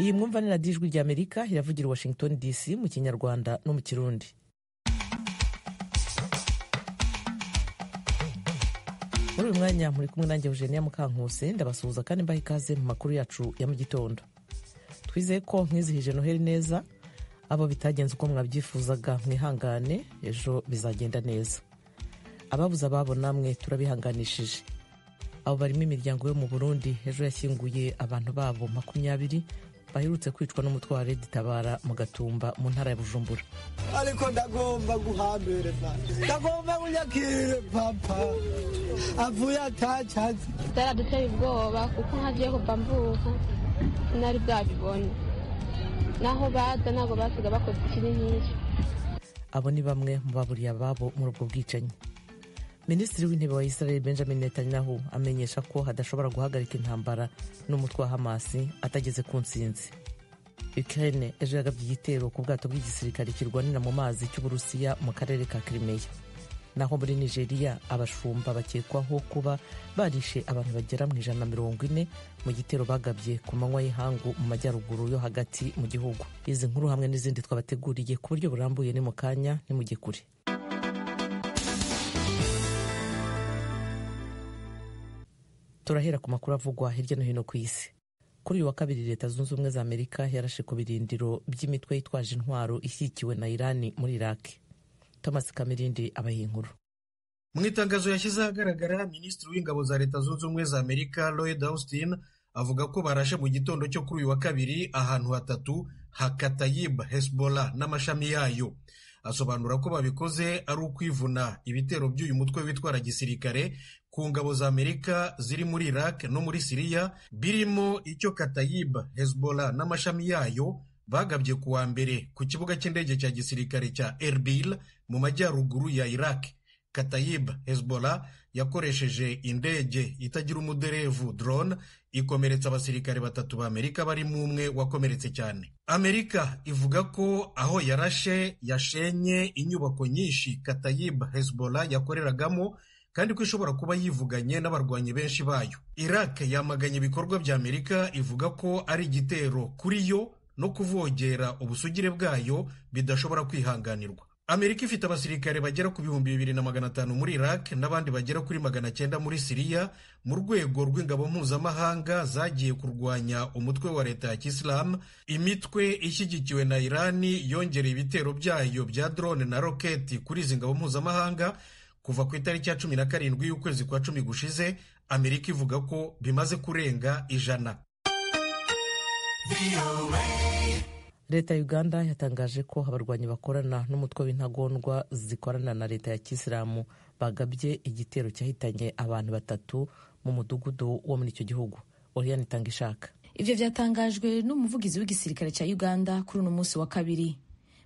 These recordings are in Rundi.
iyi mwumva ni radiyo Ijwi ry'Amerika iravugira Washington DC mu Kinyarwanda no mu Kirundi. Muri uyu mwanya muri kumwe nanjye Eugenia Mukankuse, ndabasuhuza kandi mbaha ikaze mu makuru yacu ya mu gitondo. Twizeye ko mwizihije Noheli neza, abo bitagenze uko mwabyifuzaga mwihangane, ejo bizagenda neza. Ababuze ababo namwe turabihanganishije. Abo barimo imiryango yo mu Burundi ejo yashyinguye abantu babo 20 baherutse kwicwa n'umutwe wa Tabara mu Gatumba mu ntara ya Bujumbura. Ariko ndagomba guhambere ndagomba unyakire papa avuye atacazi daraduteye ubwoba kuko nkagiye kuva mvuka nari bwabibone naho baza nago basiga bakoze ikintu nk'iki. Abo ni bamwe mu baburiye ababo muri ubwo bwicanyi. Minisitiri w'intebe wa Isiraheri Benjamin Netanyahu amenyesha ko hadashobora guhagarika intambara n'umutwe wa Hamas atageze ku ntsinzi. Ukraine ejo yagabye igitero ku bwato bw'igisirikare kirwanira mu mazi cy'Uburusiya mu karere ka Crimea. Naho muri Nigeria abashumba bakekwaho kuba barishe abantu bagera mu 140 mu gitero bagabye ku manywa y'ihangu mu majyaruguru yo hagati mu gihugu. Izi nkuru hamwe n'izindi twabateguriye ku buryo burambuye ni mu kanya ni mu gikuri. Turahera ku makuru avugwa hirya no hino ku isi. Kuri uyu wa kabiri Leta Zunze Ubumwe za Amerika yarashe ku birindiro by'imitwe yitwaje intwaro ishyigikiwe na Irani muri Iraq. Thomas Kamirindi abahinkuru. Mu itangazo yashyize ahagaragara, Minisitiri w'Ingabo za Leta Zunze Ubumwe za Amerika Lloyd Austin avuga ko barashe mu gitondo cyo kuri uyu wa kabiri ahantu hatatu hakatayib Hezbollah n'amashami yayo. Asobanura ko babikoze ari ukwivuna ibitero by'uyu mutwe witwara gisirikare ku ngabo za Amerika ziri muri Iraq no muri Syria, birimo icyo Katayib Hezbollah n'amashami yayo bagabye ku wa mbere ku kibuga cy'indege cya gisirikare cya Erbil mu majyaruguru ya Iraq. Katayib Hezbollah yakoresheje indege itagira umuderevu drone ikomeretsa abasirikare 3 ba Amerika barimo umwe wakomeretse cyane. Amerika ivuga ko aho yarashe yashenye inyubako nyinshi Katayib Hezbollah yakoreragamo kandi ko ishobora kuba yivuganye n'abarwanyi benshi bayo. Iraq yamaganye ibikorwa bya Amerika ivuga ko ari igitero kuri yo no kuvogera ubusugire bwayo bidashobora kwihanganirwa. Amerika ifite abasirikare bagera ku 2500 muri Iraq n'abandi bagera kuri 900 muri Syria mu rwego rw'ingabo mpuzamahanga zagiye kurwanya umutwe wa leta ya Kisilamu. Imitwe ishyigikiwe na Irani yongereye ibitero byayo bya drone na roketi kuri izi ngabo mpuzamahanga kuva ku itariki ya 17 y'ukwezi kwa 10 gushize. Amerika ivuga ko bimaze kurenga 100. Leta ya Uganda yatangaje ko abarwanyi bakorana n'umutwe w'intagondwa zikorana na leta ya Kisilamu bagabye igitero cyahitanye abantu 3 mu mudugudu wo muri icyo gihugu. Oriane Tangishaka. Ivyo vyatangajwe n'umuvugizi w'igisirikare cya Uganda kuri uno munsi wa kabiri.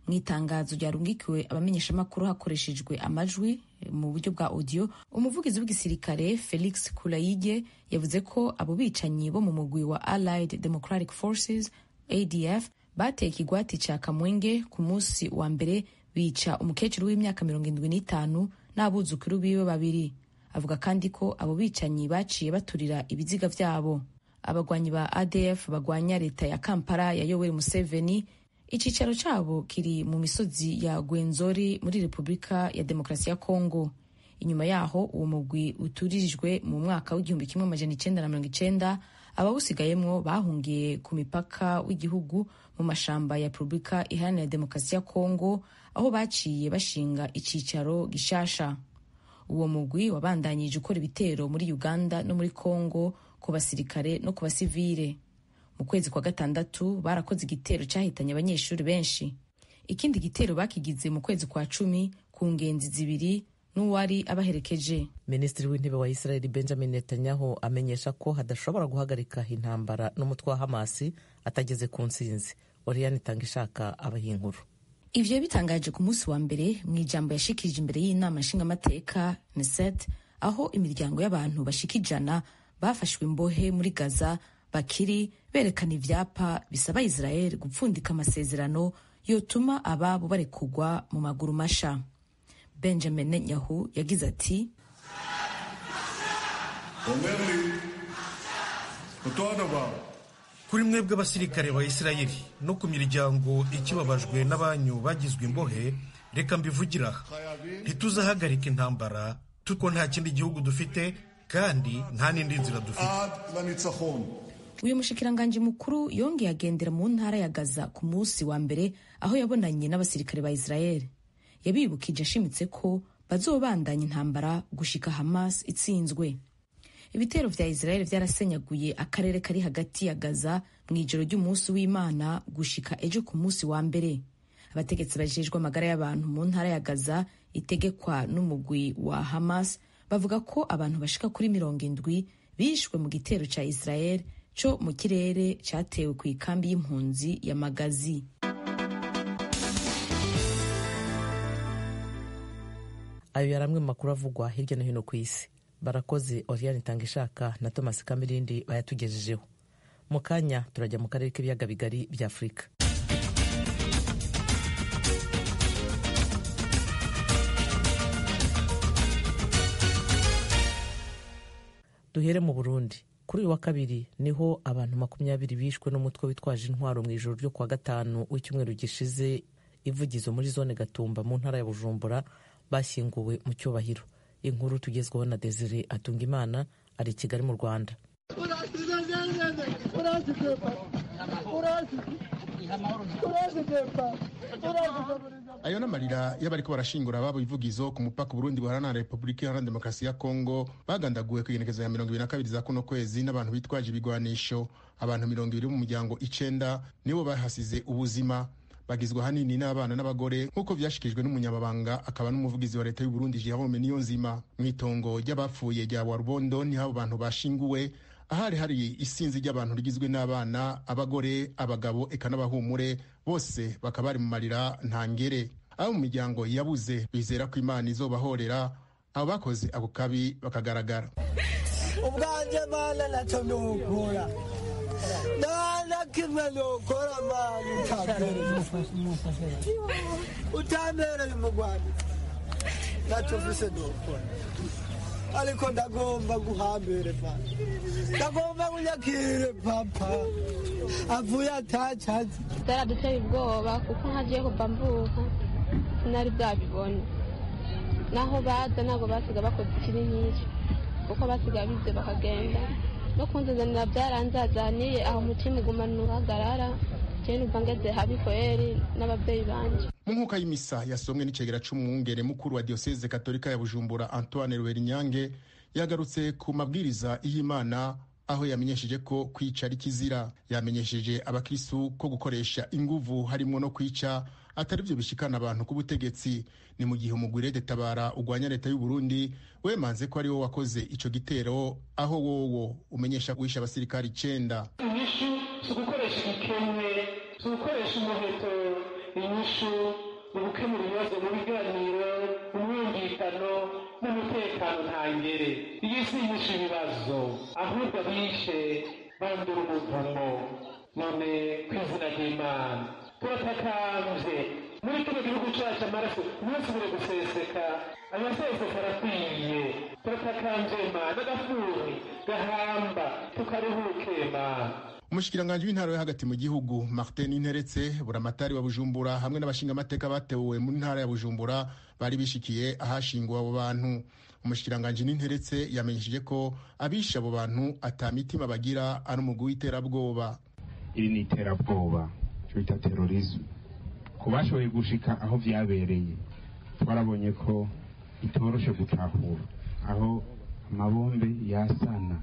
Mu itangazo ryarungikiwe abamenyesha makuru hakoreshejwe amajwi mu buryo bwa audio, umuvugizi w'igisirikare Felix Kulayige yavuze ko abo bicanyi bo mu mugwi wa Allied Democratic Forces ADF bateye ikigwati cya Kamwenge ku munsi wa mbere bica umukecuru w'imyaka 75 n'abuzukuru biwe 2. Avuga kandi ko abo bicanyi baciye baturira ibiziga vyabo. Abagwanyi ba ADF bagwanya leta ya Kampala ya Yoweri Museveni. Icicaro cabo kiri mu misozi ya Gwenzori muri Republika ya Demokarasi ya Kongo. Inyuma yaho uwo mugwi uturirijwe mu mwaka w'1990, abawusigayemwo bahungiye ku mipaka w'igihugu mu mashamba ya Republika Iharanira Demokarasi ya Kongo, aho baciye bashinga icicaro gishasha. Uwo mugwi wabandanyije ukora ibitero muri Uganda no muri Kongo ku basirikare no ku basivile. Mu kwezi kwa Gatandatu barakoze igitero cyahitanye abanyeshuri benshi. Ikindi gitero bakigize mu kwezi kwa 10 ku ngenzi 2 n'uwari abaherekeje. Minisitiri w'intebe wa Isiraheri Benjamin Netanyahu amenyesha ko hadashobora guhagarika intambara n'umutwe wa Hamas atageze ku ntsinzi. Oriane Tangishaka abahinkuru. Ivyo bitangaje ku munsi wa mbere mu ijambo yashikirije imbere y'inama nshingamateka Knesset, aho imiryango y'abantu bashikijana bafashwe imbohe muri Gaza bakiri berekana ivyapa bisaba Israel gupfundika amasezerano yotuma ababo barekugwa mu maguru masha. Benjamin Netanyahu yagize ati, kuri mwebwe abasirikare ba Isiraheri no ku miryango ikibabajwe n'abanyu bagizwe imbohe, reka mbivugira aha, ntituzahagarika intambara kuko nta kindi gihugu dufite kandi nta n'indi nzira dufite. uyu mushikiranganji mukuru yongeye agendera mu ntara ya Gaza ku munsi wa mbere aho yabonanye n'abasirikare ba Isiraheli. Yabibukije ashimitse ko bazobandanya intambara gushika Hamas itsinzwe. Ibitero vya Isiraheli vyarasenyaguye akarere kari hagati ya Gaza mw'ijoro ry'umunsi w'Imana gushika ejo ku munsi wa mbere. Abategetsi bajejwe amagara y'abantu mu ntara ya Gaza itegekwa n'umugwi wa Hamas bavuga ko abantu bashika kuri 70 bishwe mu gitero ca Isiraheli co mu kirere catewe ku ikambi y'impunzi ya Magazi. Ayo yaramwe mu makuru avugwa hirya no hino ku isi. Barakoze Oriane Tangishaka na Thomas Kamirindi bayatugejejeho. Mu kanya turajya mu karere k'ibiyaga bigari bya Afurika. Duhere mu Burundi. Kuri uyu wa kabiri niho abantu 20 bishwe n'umutwe witwaje intwaro mu ijoro ryo kuwa gatanu w'icyumweru gishize Vugizo muri zone Gatumba mu ntara ya Bujumbura bashinguwe mu cyubahiro. Inkuru tugezweho na Desire Atungimana ari Kigali mu Rwanda. Ayo n'amarira y'abariko barashingura ababo Vugizo ku mupaka Burundi buharana na Republika Iharanira Demokarasi ya Kongo bagandaguwe ku igenekerezo ya 22 za kuno kwezi n'abantu bitwaje ibigwanisho. Abantu 20 mu muryango 9 nibo bahasize ubuzima, bagizwe hanini n'abana n'abagore nk'uko vyashikijwe n'umunyamabanga akaba n'umuvugizi wa leta y'u Burundi Jérôme Niyonzima. Mwitongo ry'abapfuye rya Warubondo ni habo bantu bashinguwe, ahari hari isinzi ry'abantu rigizwe n'abana, abagore, abagabo eka n'abahumure, bose bakaba bari mu marira ntangere. Abo mu miryango yabuze bizera ko Imana izobahorera abo bakoze ako kabi bakagaragara. Ubwanje Mana naco nukura nana kimwe nukora Mana utamere mu Rwanda naco vise nukora ariko ndagomba guhambere Mana, ndagomba unyakire papa avuye atacazi. Byaraduteye ubwoba kuko ntagiye kuva mvuka sinari bwabibone, naho baza ntabwo basiga bakoze ikiri nk'icyo kuko basiga bize bakagenda no kunzanira byaranzazaniye aho umutima ugumana uhagarara cyane numva ngeze habi kweri n'ababyeyi banje. Mu nkuka y'imisa yasomwe n'icegera c'umwungere mukuru wa diocese katolika ya Bujumbura Antoine Ruwerinyange yagarutse ku mabwiriza y'Imana aho yamenyesheje ko kwica ari kizira. Yamenyesheje abakristu ko gukoresha inguvu harimo no kwica atari byo bishikana abantu ku butegetsi. Ni mu gihe umugwire detabara ugwanya leta y'u Burundi wemanze ko ari wo wakoze ico gitero, aho wowo umenyesha guhisha abasirikari 9. Inyishu gukoresha ikemwe, gukoresha umuheto, inyishu gukemura ibibazo mu biganiro, umwumvikano n'umutekano ntangere. Iyi si inyishu ibibazo ahubwo bishe bandura umuvumo. None kw'izina ry'Imana turatakambye muri kino gihugu cacu amaraso ntasubire guseseka, amaseseka arakwiye. Turatakambye Mana agafuri gahamba tukaruhuke Mana. Umushikiranganji w'intara yo hagati mu gihugu Martin Interetse, buramatari wa Bujumbura hamwe n'abashinga amateka batewe mu ntara ya Bujumbura bari bishikiye ahashingwa abo bantu. Umushikiranganji Interetse yamenyesheje ko abisha abo bantu atamitima bagira ari umugwi w'iterabwoba. Iri ni iterabwoba cyo bita terrorisme. Kubashoboye gushika aho vyabereye twarabonye ko itoroshe gutahura aho amabombe yasana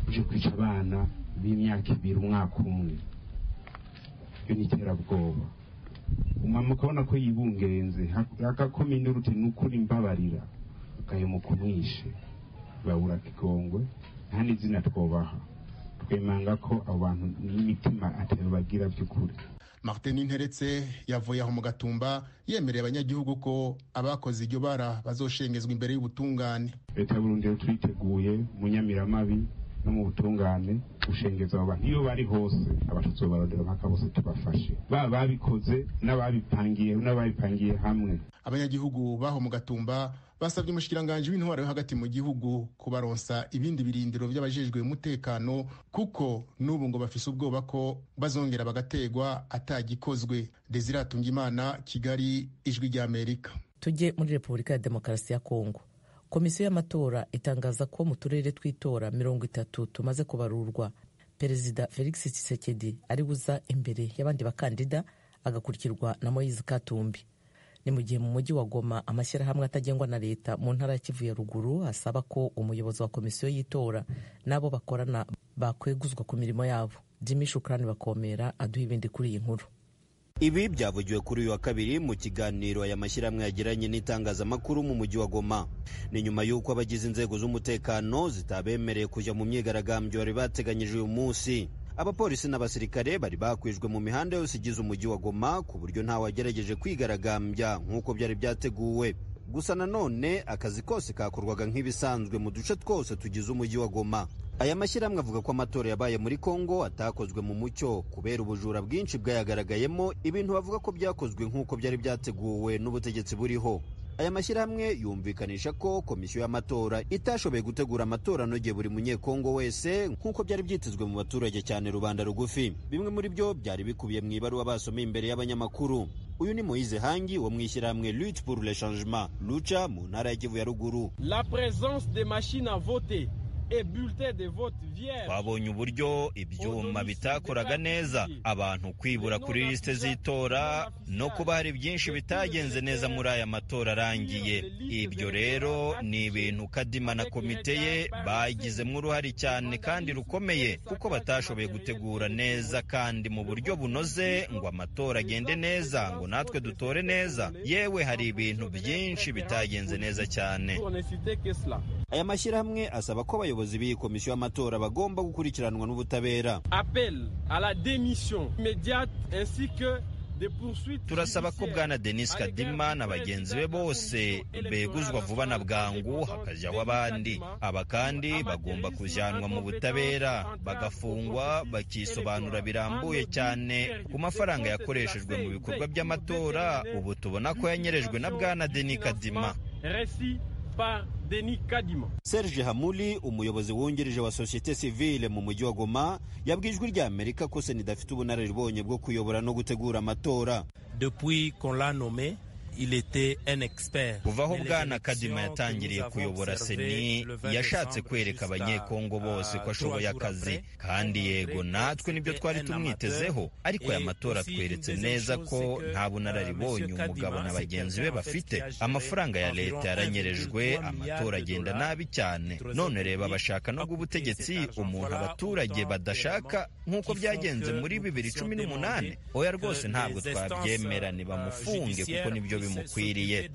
uje kwica abana b'imyaka 2 umwaka umwe. Iyo ni iterabwoba. Umama ukabona ko yibungenze hakakomine uruti n'ukuri mbabarira ukaye mu kumwishe babura kigongwe nta n'izina twobaha twemanga ko abantu n'imitima atari bagira by'ukuri. Martin Interetse yavuye aho mu Gatumba yemereye abanyagihugu ko abakoze iryo bara bazoshengezwa imbere y'ubutungane. Leta y'u Burundi twiteguye mu Nyamiramabi no mu butungane gushengeza abo bantu iyo bari hose abatutsi barondera mpaka bose tubafashe babikoze n'ababipangiye hamwe. Abanyagihugu baho mu Gatumba basabye umushikiranganji w'intwaro yo hagati mu gihugu kubaronsa ibindi birindiro by'abajejwe umutekano kuko n'ubu ngo bafise ubwoba ko bazongera bagategwa atagikozwe. Desire Tungimana, Kigali, Ijwi ry'Amerika. Tujye muri Repubulika ya Demokarasi ya Kongo. Komisiyo y'amatora itangaza ko mu turere tw'itora 30 tumaze kubarurwa, Perezida Felix Tshisekedi ari buza imbere y'abandi bakandida agakurikirwa na Moise Katumbi. Ni mu gihe mu mujyi wa Goma amashyirahamwe atagengwa na leta mu ntara ya Kivu ya ruguru asaba ko umuyobozi wa komisiyo y'itora n'abo bakorana bakweguzwa ku mirimo yabo. Jimmy Shukrani Bakomera aduha ibindi kuri iyi nkuru. Ibi byavugiwe kuri uyu wa kabiri mu kiganiro aya mashyirahamwe yagiranye n'itangazamakuru mu mujyi wa Goma. Ni nyuma y'uko abagize inzego z'umutekano zitabemereye kujya mu myigaragambyo bari bateganyije uyu munsi. Abapolisi n'abasirikare bari bakwijwe mu mihanda yose igize umujyi wa Goma ku buryo nta wagerageje kwigaragambya nk'uko byari byateguwe. Gusa nanone akazi kose kakorwaga nk'ibisanzwe mu duce twose tugize umujyi wa Goma. Aya mashyirahamwe avuga ko amatora yabaye muri Kongo atakozwe mu mucyo kubera ubujura bwinshi bwayagaragayemo, ibintu bavuga ko byakozwe nk'uko byari byateguwe n'ubutegetsi buriho. Aya mashyirahamwe yumvikanisha ko komisiyo y'amatora itashoboye gutegura amatora anogeye buri munyekongo wese nk'uko byari byitezwe mu baturage cyane rubanda rugufi. Bimwe muri byo byari bikubiye mu ibaruwa basomeye imbere y'abanyamakuru. Uyu ni Moise Hangi wo mwishyirahamwe Lutte pour le changement Lucha mu ntara ya Kivu ya ruguru. La présence des machines à voter. Twabonye uburyo ibyuma bitakoraga neza, abantu kwibura kuri liste z'itora no kuba hari byinshi bitagenze neza muri aya matora arangiye. Ibyo rero ni ibintu Kadima na komite ye bagizemo uruhare cyane kandi rukomeye kuko batashoboye gutegura neza kandi mu buryo bunoze ngo amatora agende neza ngo natwe dutore neza. Yewe hari ibintu byinshi bitagenze neza cyane. Aya mashyirahamwe asaba ko abayobozi b'iyi komisiyo y'amatora bagomba gukurikiranwa n'ubutabera. Turasaba ko Bwana Denis Kadima na bagenzi be bose beguzwa vuba na bwangu hakajyaho abandi. Aba kandi bagomba kujyanwa mu butabera bagafungwa bakisobanura birambuye cyane ku mafaranga yakoreshejwe mu bikorwa by'amatora. Ubu tubona ko yanyerejwe na Bwana Denis Kadima. Serge Hamuli, umuyobozi wungirije wa societe civile mu mujyi wa Goma, yabwiye Ijwi ry'Amerika ko Seni idafite ubunararibonye bwo kuyobora no gutegura amatora. Depuis qu'on l'a nommé, il était un expert. Kuva aho Bwana Kadima yatangiriye kuyobora Seni, yashatse kwereka abanyekongo bose ko ashoboye akazi, kandi yego natwe nibyo twari tumwitezeho, ariko aya matora tweretse neza ko nta bunararibonye umugabo na bagenzi be bafite. Amafaranga ya leta yaranyerejwe, amatora agenda nabi cyane. None reba bashaka no gubutegetsi umuntu abaturage badashaka nk'uko byagenze muri 2018. Oya rwose ntabwo twabyemera, ni bamufunge kuko nibyo bimukwiriye.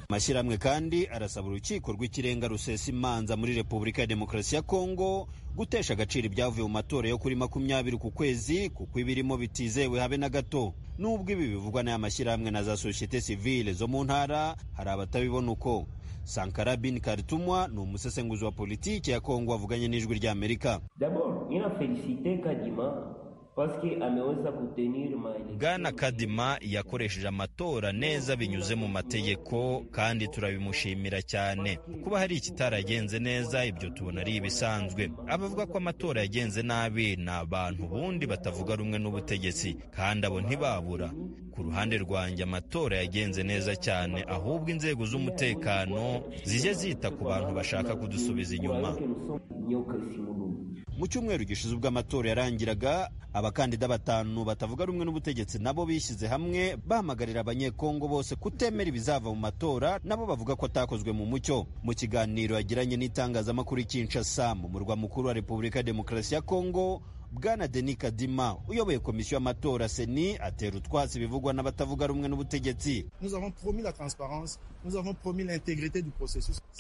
Mashyirahamwe kandi arasaba urukiko rw'ikirenga rusesa imanza muri Repubulika ya Demokarasi ya Kongo gutesha agaciro ibyavuye mu matora yo kuri 20 ku kwezi kuko ibirimo bitizewe habe na gato. Nubwo ibi bivugwa n'aya mashyirahamwe na za societe civile zo mu ntara, hari abatabibona uko. Sankara bin Karitumwa ni umusesenguzi wa politiki ya Kongo avuganye n'Ijwi ry'Amerika. Bwana Kadima yakoresheje amatora neza binyuze mu mategeko kandi turabimushimira cyane. Kuba hari ikitaragenze neza ibyo tubona ari ibisanzwe. Abavuga ko amatora yagenze nabi ni abantu bundi batavuga rumwe n'ubutegetsi kandi abo ntibabura. Ku ruhande rwanjye amatora yagenze neza cyane, ahubwo inzego z'umutekano zije zita ku bantu bashaka kudusubiza inyuma. Mu cyumweru gishize ubwo amatora yarangiraga, abakandida 5 batavuga rumwe n'ubutegetsi nabo bishyize hamwe bahamagarira abanyekongo bose kutemera ibizava mu matora, nabo bavuga ko atakozwe mu mucyo. Mu kiganiro yagiranye n'itangazamakuru Kinshasa mu murwa mukuru wa Repubulika ya Demokarasi ya Kongo, Bwana Denis Kadima uyoboye komisiyo y'amatora Seni atera utwatsi bivugwa n'abatavuga rumwe n'ubutegetsi.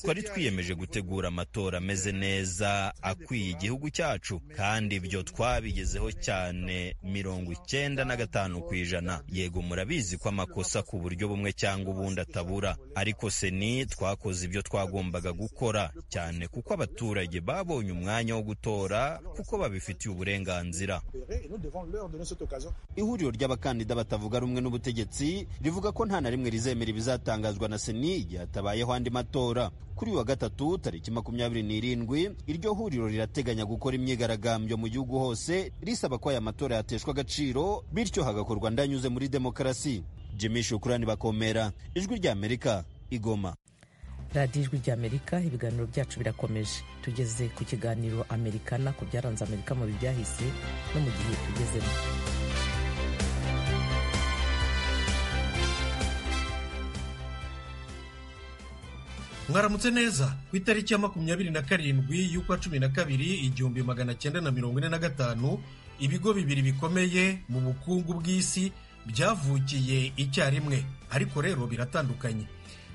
Twari twiyemeje gutegura amatora ameze neza akwiye igihugu cyacu, kandi ibyo twabigezeho cyane 95%. Yego murabizi ko amakosa ku buryo bumwe cyangwa ubundi atabura, ariko Seni twakoze ibyo twagombaga gukora cyane kuko abaturage babonye umwanya wo gutora kuko babifitiye uburenganzira. uburenganzira. Ihuriro ry'abakandida batavuga rumwe n'ubutegetsi rivuga ko nta na rimwe rizemera ibizatangazwa na seni igihe hatabayeho andi matora. Kuri uyu wa gatatu tariki 27 iryo huriro rirateganya gukora imyigaragambyo mu gihugu hose risaba ko aya matora yateshwa agaciro bityo hagakorwa ndanyuze muri demokarasi. Jimmy Shukrani Bakomera, Ijwi ry'Amerika, Igoma. radiyo Ijwi ry'Amerika, ibiganiro byacu birakomeje. Tugeze ku kiganiro Amerikana ku byaranze Amerika mu byahise no mu gihe tugezemo. Mwaramutse neza. Ku itariki ya 27 y'ukwa 12 1945 ibigo bibiri bikomeye mu bukungu bw'isi byavukiye icyarimwe, ariko rero biratandukanye.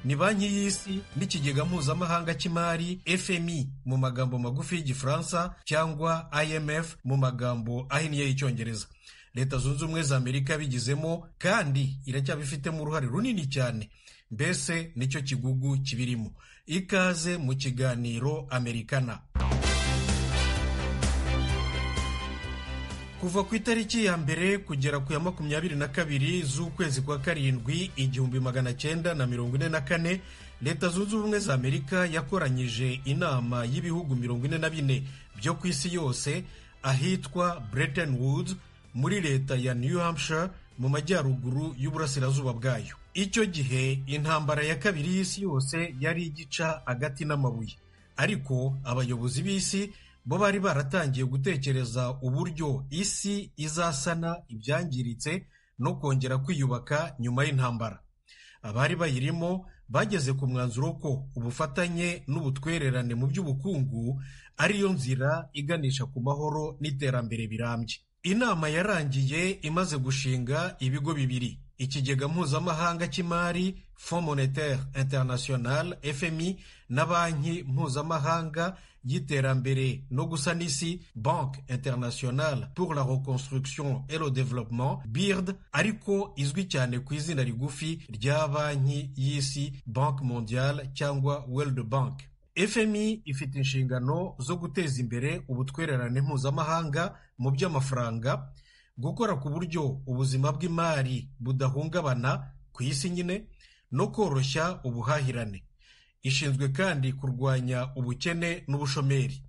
Ni banki y'isi n'ikigega mpuzamahanga cy'imari FMI mu magambo magufi y'igifaransa cyangwa IMF mu magambo ahinnye y'icyongereza. Leta Zunze Ubumwe za Amerika bigizemo kandi iracyabifitemo uruhare runini cyane. Mbese nicyo kigugu kibirimo. Ikaze mu kiganiro Amerikana. Kuva ku itariki ya mbere kugera ku ya 22 z'ukwezi kwa karindwi 1944, Leta Zunze Ubumwe za Amerika yakoranyije inama y'ibihugu 44 byo ku isi yose ahitwa Bretton Woods muri leta ya New Hampshire mu majyaruguru y'uburasirazuba bwayo. Icyo gihe intambara ya kabiri y'isi yose yari igica agati n'amabuye, ariko abayobozi b'isi bo bari baratangiye gutekereza uburyo isi izasana ibyangiritse no kongera kwiyubaka nyuma y'intambara. Abari bayirimo bageze ku mwanzuro ko ubufatanye n'ubutwererane mu by'ubukungu ariyo nzira iganisha ku mahoro n'iterambere birambye. Inama yarangiye imaze gushinga ibigo bibiri: ikigega mpuzamahanga cy'imari Fonds Monetaire International FMI na banki mpuzamahanga y'iterambere no gusana isi Banque Internationale pour la Reconstruction et le Développement BIRD, ariko izwi cyane ku izina rigufi rya banki y'isi Banque Mondiale cyangwa World Bank. FMI ifite inshingano zo guteza imbere ubutwererane mpuzamahanga mu by'amafaranga, gukora ku buryo ubuzima bw'imari budahungabana ku isi nyine, no koroshya ubuhahirane. Ishinzwe kandi kurwanya ubukene n'ubushomeri.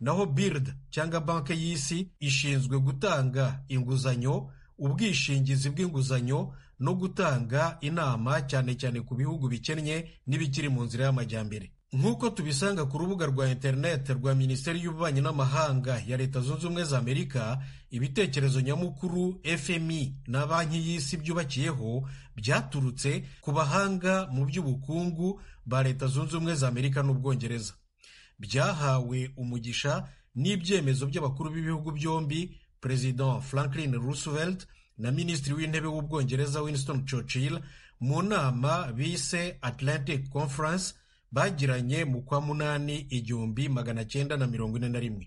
Naho BIRD cyangwa banki y'isi ishinzwe gutanga inguzanyo, ubwishingizi bw'inguzanyo no gutanga inama cyane cyane ku bihugu bikennye n'ibikiri mu nzira y'amajyambere. Nk'uko tubisanga ku rubuga rwa internet rwa Minisiteri y'Ububanyi n'Amahanga ya Leta Zunze Ubumwe za Amerika, ibitekerezo nyamukuru FMI na banki y'isi byubakiyeho byaturutse ku bahanga mu by'ubukungu ba Leta Zunze Ubumwe za Amerika n'Ubwongereza. Byahawe umugisha n'ibyemezo by'abakuru b'ibihugu byombi, President Franklin Roosevelt na Minisitiri w'Intebe w'Ubwongereza Winston Churchill mu nama bise Atlantic Conference bagiranye mu kwa munani 1941.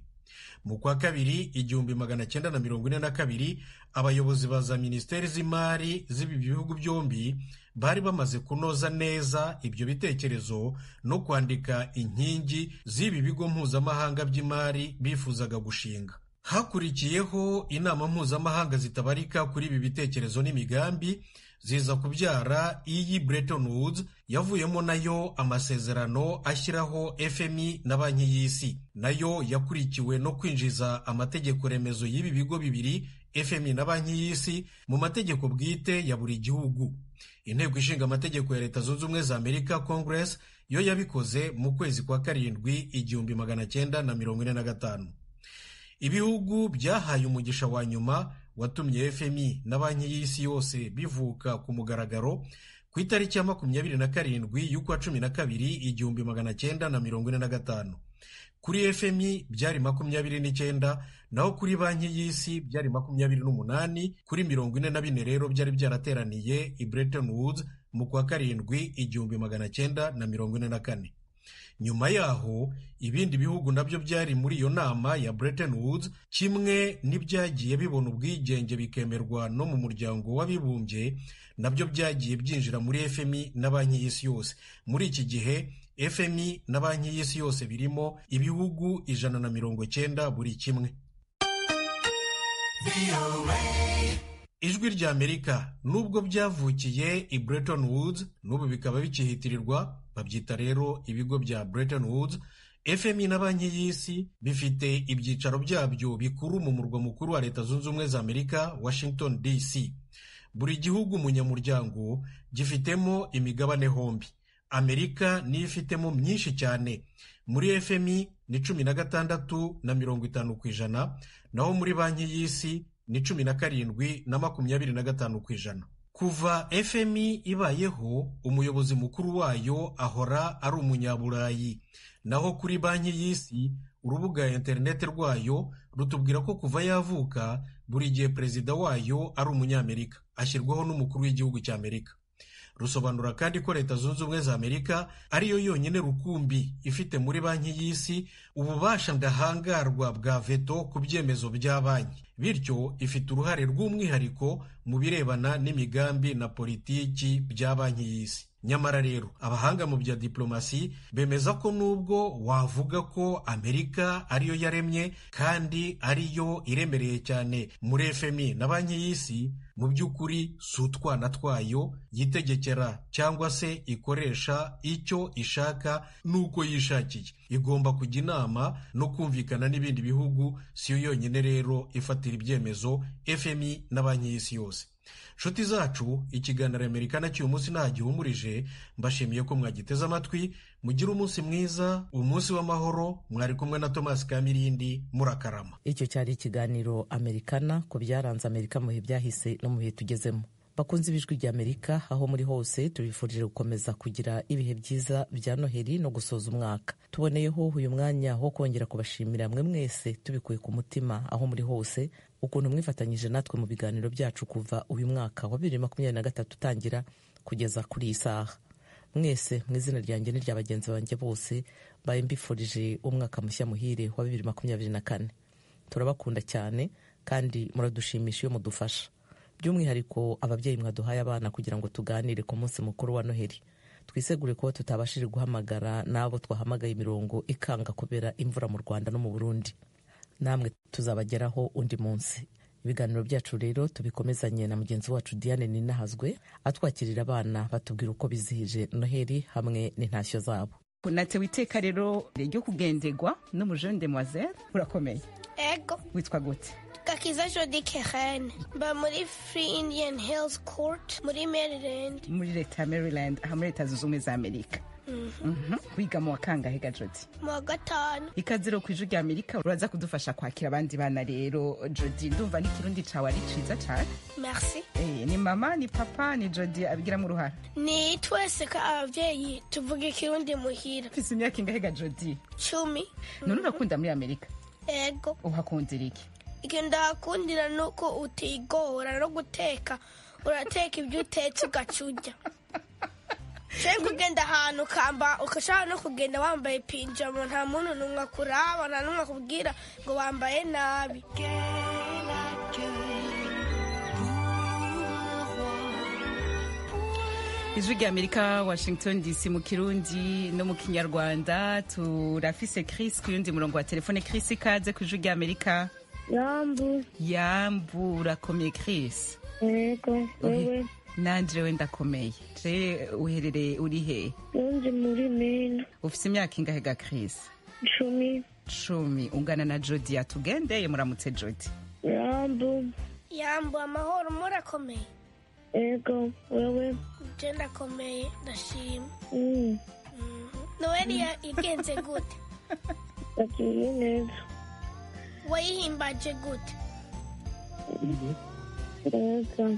Mu kwa kabiri 1942 abayobozi ba za minisiteri z'imari z'ibi bihugu byombi bari bamaze kunoza neza ibyo bitekerezo no kwandika inkingi z'ibi bigo mpuzamahanga by'imari bifuzaga gushinga. Hakurikiyeho inama mpuzamahanga zitabarika kuri ibi bitekerezo n'imigambi, ziza kubyara iyi Bretton Woods yavuyemo nayo amasezerano ashyiraho FMI na banki y'isi, nayo yakurikiwe no kwinjiza amategeko remezo y'ibi bigo bibiri FMI na banki y'isi mu mategeko bwite ya buri gihugu. Inteko ishinga amategeko ya Leta Zunze Ubumwe za Amerika Congress yo yabikoze mu kwezi kwa karindwi 1945. Ibihugu byahaye umugisha wa nyuma watumye FMI na banki y'isi yose bivuka ku mugaragaro ku itariki ya 27 y'ukwa 12 1945. Kuri FMI byari 29, naho kuri banki y'isi byari 28. Kuri 44 rero byari byarateraniye i Bretton Woods mu kwa karindwi 1944. Nyuma yaho ibindi bihugu nabyo byari muri iyo nama ya Bretton Woods, kimwe n'ibyagiye bibona ubwigenge bikemerwa no mu muryango w'abibumbye, nabyo byagiye byinjira muri FMI na banki y'isi yose. Muri iki gihe FMI na banki y'isi yose birimo ibihugu 190 buri kimwe. Ijwi ry'Amerika nubwo byavukiye i Bretton Woods n'ubu bikaba bikihitirirwa, babyita rero ibigo bya Bretton Woods, FMI na Banki y'Isi bifite ibyicaro byabyo bikuru mu murwa mukuru wa Leta Zunze Ubumwe za Amerika, Washington DC. Buri gihugu munyamuryango gifitemo imigabane hombi. Amerika niyo ifitemo myinshi cyane. Muri FMI ni 16.50%, naho muri Banki y'Isi ni 17.25%. Kuva FMI ibayeho, umuyobozi mukuru wayo ahora ari umunyaburayi. Naho kuri Banki y'Isi, urubuga interineti rwayo rutubwira ko kuva yavuka buri gihe perezida wayo ari umunyamerika, ashyirwaho n'umukuru w'igihugu cy'Amerika. Rusobanura kandi ko Leta Zunze Ubumwe za Amerika ariyo yonyine rukumbi ifite muri Banki y'Isi ububasha ndahangarwa bwa veto ku byemezo bya banki, bityo ifite uruhare rw'umwihariko mu birebana n'imigambi na politiki bya Banki y'Isi. Nyamara rero abahanga mu bya diplomasi bemeza ko nubwo wavuga ko Amerika ariyo yaremye kandi ariyo iremereye cyane muri FMI na Banki y'Isi, mu by'ukuri si utwana twayo yitegekera cyangwa se ikoresha icyo ishaka n'uko yishakiye. Igomba kujya inama no kumvikana n'ibindi bihugu, si yo yonyine rero ifatira ibyemezo FMI na Banki y'Isi yose. Nshuti zacu, ikiganiro Amerikana cy'uyu munsi ntagihumurije. Mbashimiye ko mwagiteze amatwi. Mugire umunsi mwiza, umunsi w'amahoro. Mwari kumwe na Thomas Kamirindi, murakarama. Icyo cyari ikiganiro Amerikana ku byaranze Amerika mu bihe byahise no mu bihe tugezemo. Bakunze ibijwi ry'Amerika aho muri hose, tubifurije gukomeza kugira ibihe byiza bya Noheli no gusoza umwaka. Tuboneyeho uyu mwanya wo kongera kubashimira mwe mwese tubikuye ku mutima aho muri hose ukuntu mwifatanyije natwe mu biganiro byacu kuva uyu mwaka wa 2023 utangira kugeza kuri iyi saha. Mwese mu izina ryanjye n'irya bagenzi banjye bose baye mbifurije umwaka mushya muhire wa 2024. Turabakunda cyane kandi muradushimisha iyo mudufasha. By'umwihariko ababyeyi mwaduhaye abana kugira ngo tuganire ku munsi mukuru wa Noheli. Twisegure ko tutabashije guhamagara n'abo twahamagaye imirongo ikanga kubera imvura mu Rwanda no mu Burundi. Namwe tuzabageraho undi munsi. Ibiganiro byacu rero tubikomezanye na mugenzi wacu Diane Ninahazwe atwakirira abana batubwira uko bizihije Noheli hamwe n'intashyo zabo. Natewe iteka rero ryo kugendegwa n'umujene demoiselle. Urakomeye? Ego. Witwa gute? Kakiza Jody Keren, ba muri Free Indian Hills Court muri Maryland. Muri leta ya Maryland, aha muri Leta Zunze Ubumwe za Amerika. Wiga mu wa kangahe ga Jody? Mu wa gatanu. Ikaze rero ku Ijwi ry'Amerika, uraza kudufasha kwakira abandi bana rero. Jody, ndumva n'ikirundi cawe ari ciza cyane. Merci. Ni mama, ni papa, ni Jody abigiramo uruhara? Ni twese ka abavyeyi tuvuga ikirundi muhira. Ufise imyaka ingahe ga Jody? 10. None urakunda muri Amerika? Ego. Uhakundira iki? Ndakundira nuko utigora no guteka, urateka ibyo utetse ugacurya. Cyo kugenda ahantu kamba ukashaka no kugenda wambaye pinjama, nta muntu numwe akuraba, nta numwe akubwira ngo wambaye nabi. Ijwi ry'Amerika, Washington DC, mu Kirundi no mu Kinyarwanda. Turafise Chris ku yundi murongo wa telefone. Chris, ikaze ku Ijwi ry'Amerika. Yambu, urakomeye Chris? Yego, wewe? Nanje we ndakomeye. Je uherereye uri he? Nje muri Mena. Ufise imyaka ingahe ga Chris? 10. Ungana na Jody. Atugendeye, muramutse Jody. Yambu, amahoro, murakomeye? Ego, wewe? Je ndakomeye, ndashima. Noheli igenze gute? Yagiye neza. Wayihimbaje gute? Ego.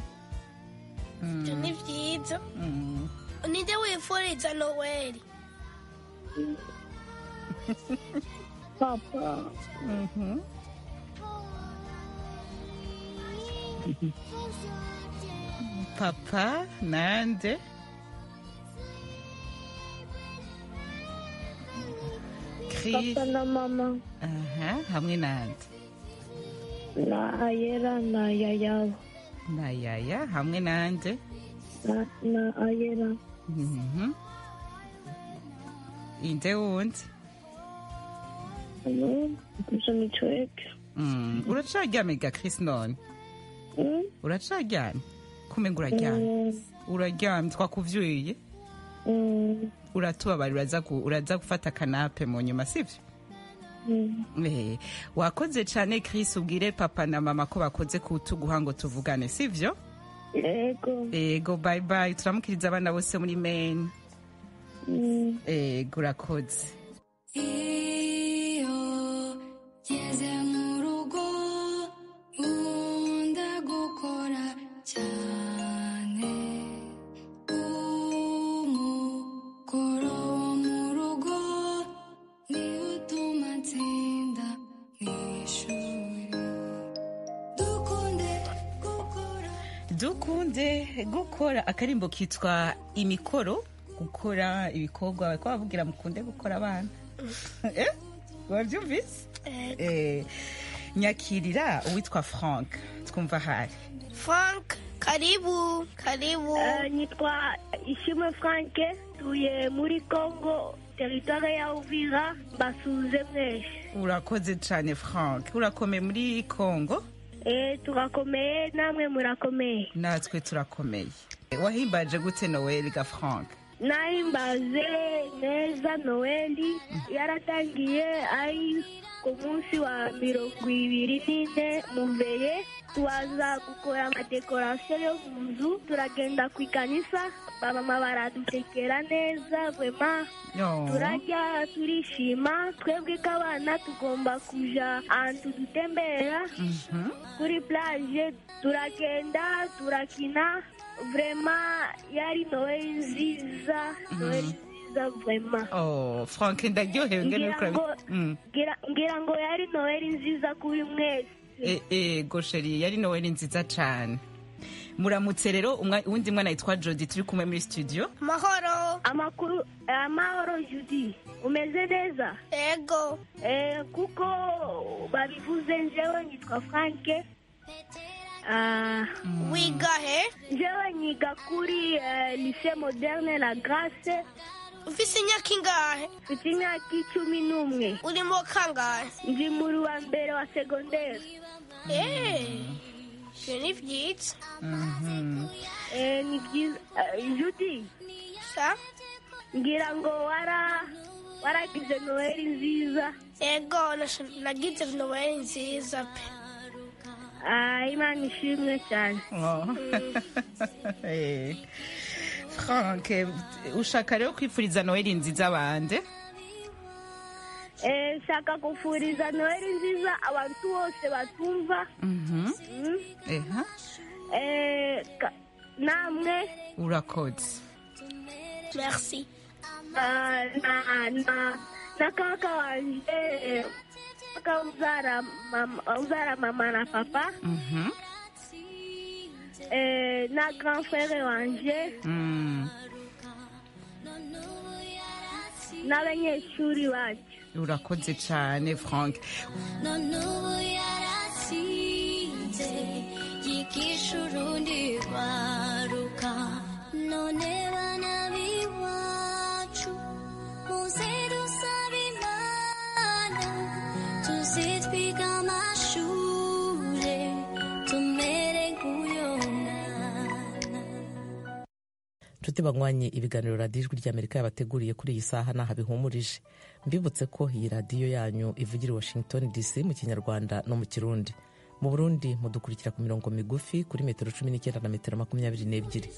Ni vyiza. Ninde wifuriza Noheli? Papa. Papa nande? Chris. Papa na mama. Hamwe nande? Na Ayera na Yaya. Na Yaya hamwe nande? Na Ayera. Inde wundi? Kusha mitweke. uracaryamye ga Chris none uracaryamye kumenga uraryamye twakuvyuye uratubabarira uraza gufata kanape mu nyuma sivyo wakoze cyane Chris ubwire papa na mama ko bakoze kutuguha ngo tuvugane sivyo ego bye bye turamukiriza abana bose muri Maine ego urakoze Geze mu rugo nkunda gukora cyane umukoro wo mu rugo niwo utuma nsinda mw'ishuri dukunde gukora akarimbo kitwa imikoro gukora ibikorwa bariko bavugira mukunde gukora abana wavyumvise nyakirira uwitwa Frank twumva hari Frank karibu nitwa Ishimwe Frank tuye muri Congo territoire ya Uvira basuze mwese urakoze cyane Frank urakomeye muri Congo turakomeye namwe murakomeye natwe turakomeye wahimbaje gute Noel ga Frank nahimbaze neza Noeli yaratangiye ari ku munsi wa 24 muveye tuwaza gukora amadekorasiyo yo mu nzu turagenda ku ikanisa bamama baradutekera neza vema turarya turishima twebwe k'abana tugomba kuja ahantu dutembera kuri plage turagenda turakina vrema yari Noeli nziza vrema Frank ndaryohewe ngira ngo yari Noeli nziza kuri mwese gosheri yari Noeli nziza cyane muramutse rero uwundi mwana yitwa Jody turi kumwe muri studio amahoro Judy umeze neza ego kuko babivuze njewe nitwa Frank wiga he njewe nyiga kuri lycée moderne la Grace ufise imyaka ingahe mfite imyaka 11 uri mu kangahe ndi muri wa mbere wa secondaire ni vyiza ni vyiza Judy ngira ngo waragize Noeli nziza ego nagize Noeli nziza pe Imana ishimwe cyane Frank ushaka rero kwifuriza Noeli nziza bande shaka kufuriza Noeli nziza abantu bose batumva namwe urakoze merci na kaka wanje uzara mama na papa na grand frère wanje n'abanyeshuri bacu urakoze cyane Frank nonubu yaratsinze yigisha urundi baruka none bana b'iwacu muze dusaba Imana tuzitwiga amashure tumere nk'uyo mwana. nshuti banywanyi ibiganiro radiyo ijwi ry'amerika yabateguriye kuri iyi saha naha bihumurije mbibutse ko iyi radiyo yanyu ivugira i Washington DC mu kinyarwanda no mu kirundi. Mu Burundi mudukurikira ku mirongo migufi kuri metero 19 na metero 22.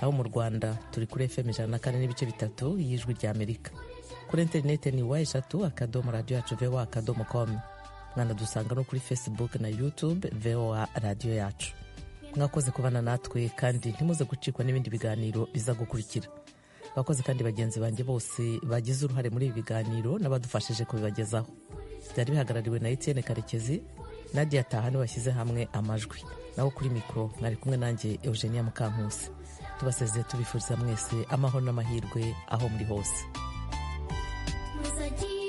Aho mu Rwanda turi kuri FM 104.3 y'Ijwi ry'Amerika. Kuri interineti ni wa@radio.com. Mwana dusanga no kuri Facebook na YouTube VOA Radio Yacu. Mwakoze kubana natwe kandi ntimuze gucikwa n'ibindi biganiro biza gukurikira. Bakoze kandi bagenzi banjye bose bagize uruhare muri ibi biganiro n'abadufashije kubibagezaho. Byari bihagarariwe na Etienne Karekezi, Nadia Tahani washyize hamwe amajwi. Naho kuri mikro mwari kumwe nanjye Eugenia Mukankusi. Tubasezeye tubifuriza mwese amahoro n'amahirwe aho muri hose. Muzaji